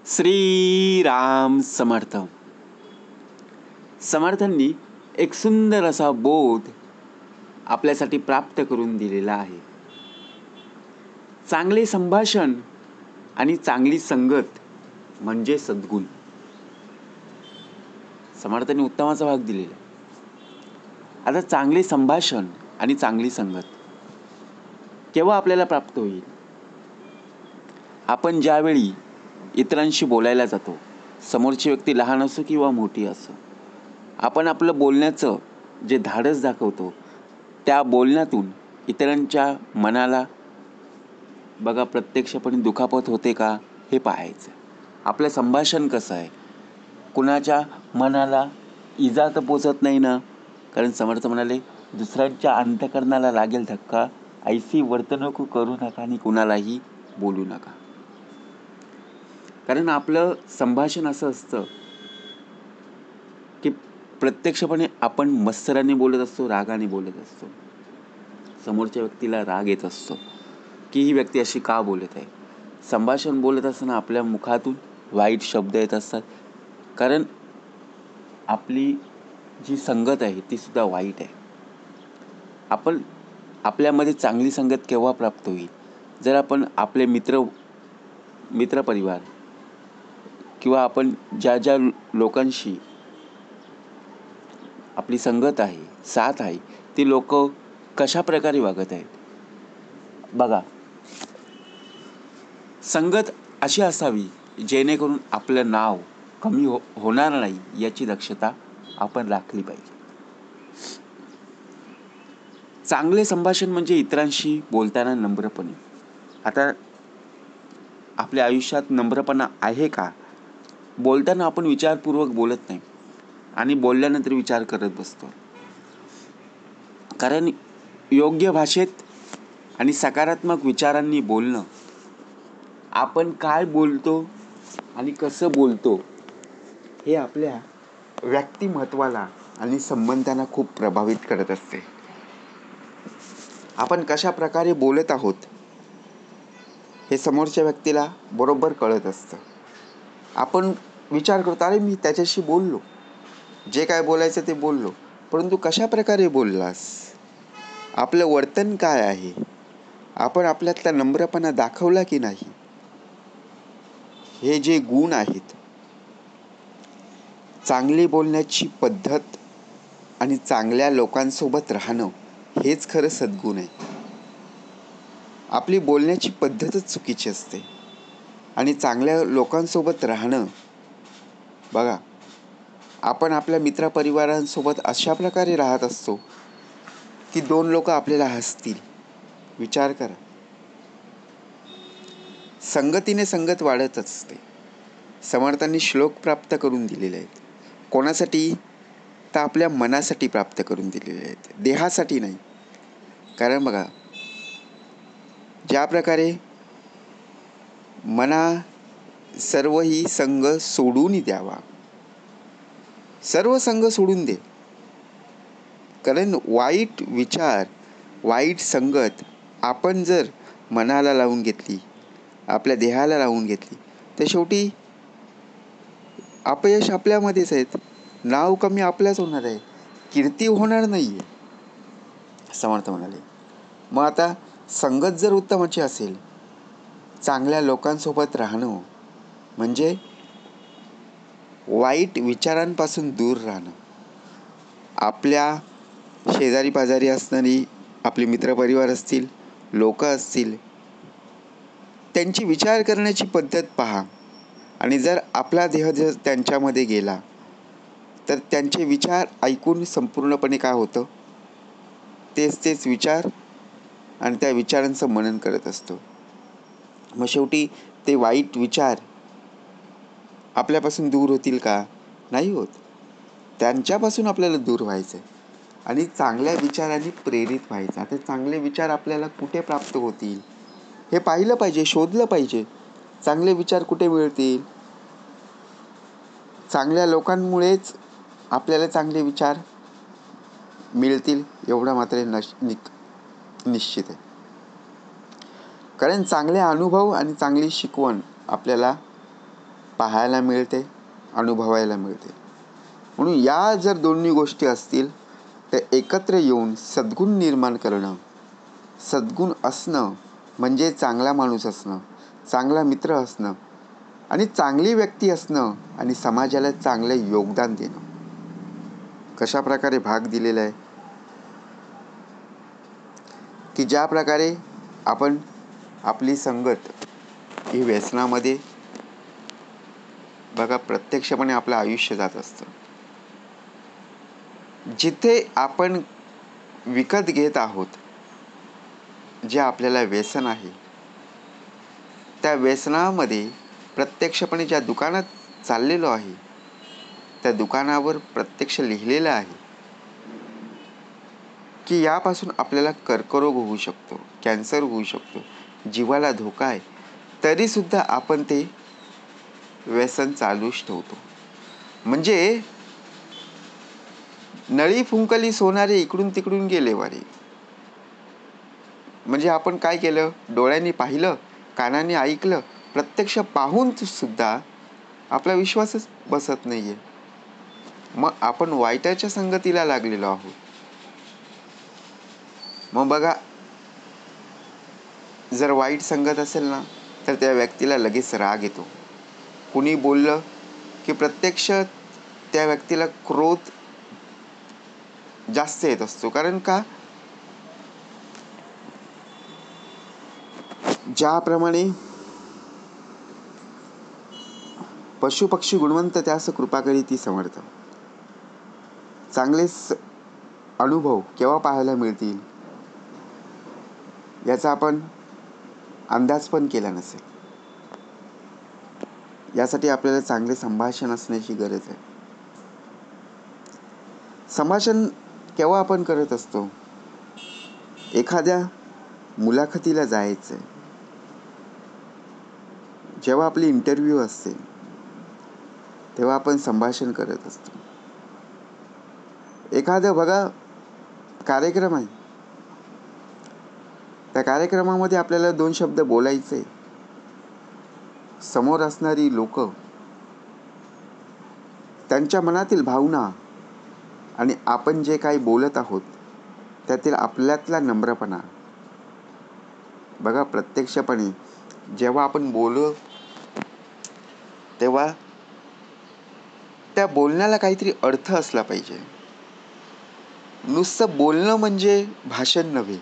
श्रीराम समर्थ. समर्थांनी एक सुंदर असा बोध आपल्यासाठी प्राप्त करून दिलेला आहे. चांगले संभाषण आणि चांगली संगत म्हणजे सद्गुण. समर्थांनी उत्तमाचा भाग दिलेला. आता चांगले संभाषण आणि चांगली संगत केव्हा आपल्याला प्राप्त होईल? आपण ज्यावेळी इतरांशी बोलायला जातो, समोरची व्यक्ती लहान असो किंवा मोठी असो, आपण आपलं बोलण्याचं जे धाडस दाखवतो, त्या बोलण्यातून इतरांच्या मनाला बघा प्रत्यक्षपणे दुखापत होते का हे पाहायचं. आपलं संभाषण कसं आहे, कुणाच्या मनाला इजा तर पोचत नाही ना? कारण समर्थ म्हणाले, दुसऱ्यांच्या अंतःकरणाला लागेल धक्का, ऐसी वर्तणूक करू नका आणि कुणालाही बोलू नका. कारण आपलं संभाषण असं असतं की प्रत्यक्षपणे आपण मत्सराने बोलत असतो, रागाने बोलत असतो. समोरच्या व्यक्तीला राग येत असतो की ही व्यक्ती अशी का बोलत आहे. संभाषण बोलत असताना आपल्या मुखातून वाईट शब्द येत असतात, कारण आपली जी संगत आहे ती सुद्धा वाईट आहे. आपण आपल्यामध्ये चांगली संगत केव्हा प्राप्त होईल? जर आपण आपले मित्रपरिवार किंवा आपण ज्या लोकांशी आपली संगत आहे, साथ आहे, ती लोक कशा प्रकारे वागत आहेत बघा. संगत अशी असावी जेणेकरून आपलं नाव कमी होणार नाही याची दक्षता आपण राखली पाहिजे. चांगले संभाषण म्हणजे इतरांशी बोलताना नम्रपणे. आता आपल्या आयुष्यात नम्रपणा आहे का? बोलताना आपण विचारपूर्वक बोलत नाही आणि बोलल्यानंतर विचार करत बसतो. कारण योग्य भाषेत आणि सकारात्मक विचारांनी बोलणं, आपण काय बोलतो आणि कसं बोलतो हे आपल्या व्यक्तिमत्वाला आणि संबंधांना खूप प्रभावित करत असते. आपण कशा प्रकारे बोलत आहोत हे समोरच्या व्यक्तीला बरोबर कळत असतं. आपण विचार करतो, अरे मी त्याच्याशी बोललो, जे काय बोलायचं ते बोललो, परंतु कशा प्रकारे बोललास, आपलं वर्तन काय आहे, आपण आपल्यातला नम्रपणा दाखवला की नाही, हे जे गुण आहेत, चांगली बोलण्याची पद्धत आणि चांगल्या लोकांसोबत राहणं हेच खरं सद्गुण आहे. आपली बोलण्याची पद्धतच चुकीची असते आणि चांगल्या लोकांसोबत राहणं, बघा आपण आपल्या मित्रपरिवारांसोबत अशा प्रकारे राहत असतो की 2 लोक आपल्याला हसतील. विचार करा, संगतीने संगत वाढत असते. समर्थांनी श्लोक प्राप्त करून दिलेले आहेत. कोणासाठी? तर आपल्या मनासाठी प्राप्त करून दिलेले आहेत, देहासाठी नाही. कारण बघा, ज्या प्रकारे मना सर्व ही संग सोडून द्यावा, सर्व संग सोडून दे. कारण वाईट विचार, वाईट संगत आपण जर मनाला लावून घेतली, आपल्या देहाला लावून घेतली, तर शेवटी अपयश आपल्यामध्येच आहेत. नाव कमी आपल्याच होणार आहे, कीर्ती होणार नाही आहे, समर्थ म्हणाले. मग आता संगत जर उत्तमाची असेल, चांगल्या लोकांसोबत राहणं म्हणजे वाईट विचारांपासून दूर राहणं. आपल्या शेजारी पाजारी असणारी आपले मित्रपरिवार असतील, लोक असतील, त्यांची विचार करण्याची पद्धत पहा आणि जर आपला देह जर त्यांच्यामध्ये गेला तर त्यांचे विचार ऐकून संपूर्णपणे काय होतं, तेच विचार आणि त्या विचारांचं मनन करत असतो. मग शेवटी ते वाईट विचार आपल्यापासून दूर होतील का? नाही होत. त्यांच्यापासून आपल्याला दूर व्हायचं आहे आणि चांगल्या विचारांनी प्रेरित व्हायचं. आता चांगले विचार आपल्याला कुठे प्राप्त होतील हे पाहिलं पाहिजे, शोधलं पाहिजे. चांगले विचार कुठे मिळतील? चांगल्या लोकांमुळेच आपल्याला चांगले विचार मिळतील, एवढं मात्र निश्चित आहे. कारण चांगले अनुभव आणि चांगली शिकवण आपल्याला पाहायला मिळते, अनुभवायला मिळते. म्हणून या जर दोन्ही गोष्टी असतील तर एकत्र येऊन सद्गुण निर्माण करणं, सद्गुण असणं म्हणजे चांगला माणूस असणं, चांगला मित्र असणं आणि चांगली व्यक्ती असणं आणि समाजाला चांगले योगदान देणं. कशा प्रकारे भाग दिलेला आहे की ज्या प्रकारे आपण आपली संगत ही व्यसनामध्ये बघा प्रत्यक्षपणे आपलं आयुष्य जात असतं. जिथे आपण विकत घेत आहोत, जे आपल्याला व्यसन आहे, त्या व्यसनामध्ये प्रत्यक्षपणे ज्या दुकानात चाललेलो आहे त्या दुकानावर प्रत्यक्ष लिहिलेलं आहे की यापासून आपल्याला कर्करोग होऊ शकतो, कॅन्सर होऊ शकतो, जीवाला धोका आहे, तरीसुद्धा आपण ते व्यसन चालूच ठेवतो. म्हणजे नळी फुंकली सोनारे इकडून तिकडून गेले वारे. म्हणजे आपण काय केलं, डोळ्यांनी पाहिलं, कानाने ऐकलं, प्रत्यक्ष पाहून सुद्धा आपला विश्वासच बसत नाहीये. मग आपण वाईटाच्या संगतीला लागलेलो आहोत. मग बघा, जर वाईट संगत असेल ना तर त्या व्यक्तीला लगेच राग येतो. कुणी बोललं की प्रत्यक्ष त्या व्यक्तीला क्रोध जास्त येत असतो. कारण का, ज्याप्रमाणे पशुपक्षी गुणवंत त्यास कृपा करी ती समर्थ. चांगलेच अनुभव केव्हा पाहायला मिळतील याचा आपण अंदाज पण केला नसेल. यासाठी आपल्याला चांगले संभाषण असण्याची गरज आहे. संभाषण केव्हा आपण करत असतो, एखाद्या मुलाखतीला जायचं, जेव्हा आपली इंटरव्ह्यू असते तेव्हा आपण संभाषण करत असतो. एखादं बघा कार्यक्रम आहे, त्या कार्यक्रमामध्ये आपल्याला 2 शब्द बोलायचे, समोर असणारी लोक त्यांच्या मनातील भावना आणि आपण जे काही बोलत आहोत त्यातील आपल्यातला नम्रपणा बघा. प्रत्यक्षपणे जेव्हा आपण बोलू तेव्हा त्या बोलण्याला काहीतरी अर्थ असला पाहिजे. नुसतं बोलणं म्हणजे भाषण नव्हे.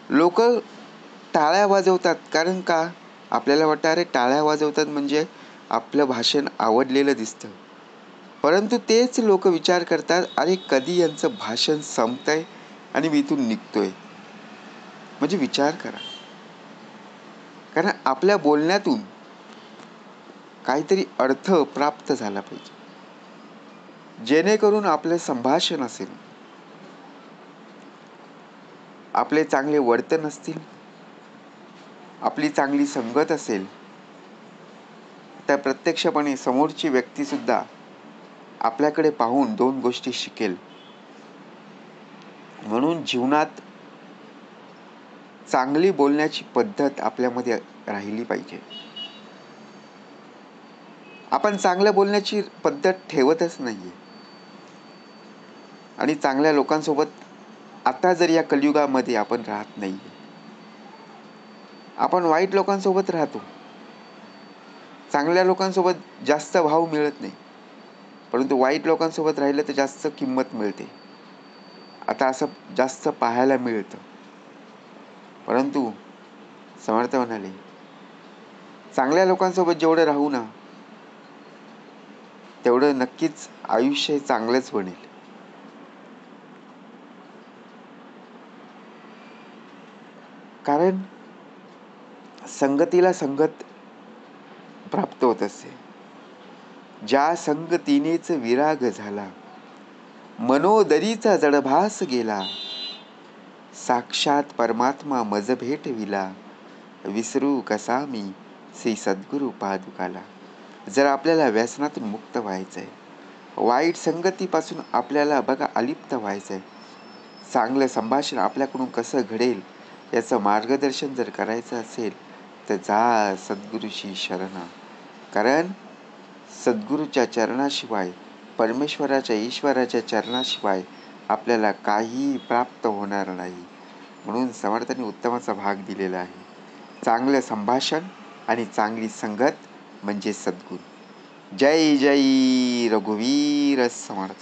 लोक टाळ्या वाजवतात, कारण का, आपल्याला वाटतं अरे टाळ्या वाजवतात म्हणजे आपलं भाषण आवडलेलं दिसतं. परंतु तेच लोक विचार करतात, अरे कधी यांचं भाषण संपतंय आणि मी इथून निघतोय. म्हणजे विचार करा, कारण आपल्या बोलण्यातून काहीतरी अर्थ प्राप्त झाला पाहिजे, जेणेकरून आपले संभाषण असेल, आपले चांगले वर्तन असतील, आपली चांगली संगत असेल, तर प्रत्यक्षपणे समोरची व्यक्ती सुद्धा आपल्याकडे पाहून 2 गोष्टी शिकेल. म्हणून जीवनात चांगली बोलण्याची पद्धत आपल्यामध्ये राहिली पाहिजे. आपण चांगलं बोलण्याची पद्धत ठेवतच नाहीये. आणि चांगल्या लोकांसोबत आता जर या कलियुगामध्ये आपण राहत नाहीये, आपण वाईट लोकांसोबत राहतो. चांगल्या लोकांसोबत जास्त भाव मिळत नाही, परंतु वाईट लोकांसोबत राहिलं तर जास्त किंमत मिळते. आता असं जास्त पाहायला मिळतं. परंतु समर्थ म्हणाले, चांगल्या लोकांसोबत जेवढं राहू ना तेवढं नक्कीच आयुष्य चांगलंच बनेल. कारण संगतीला संगत प्राप्त होत असते. ज्या संगतीनेच विराग झाला, मनोदरीचा जडभास गेला, साक्षात परमात्मा मज भेटविला, विसरू कसा मी श्री सद्गुरु पादुकाला. जर आपल्याला व्यसनातून मुक्त व्हायचंय, वाईट संगतीपासून आपल्याला बघा अलिप्त व्हायचंय, चांगलं संभाषण आपल्याकडून कसं घडेल याचं मार्गदर्शन जर करायचं असेल तर जा सद्गुरूशी शरण. कारण सद्गुरूच्या चरणाशिवाय, परमेश्वराच्या ईश्वराच्या चरणाशिवाय आपल्याला काहीही प्राप्त होणार नाही. म्हणून समर्थांनी उत्तमाचा भाग दिलेला आहे. चांगलं संभाषण आणि चांगली संगत म्हणजे सद्गुरू. जय जय रघुवीर समर्थ.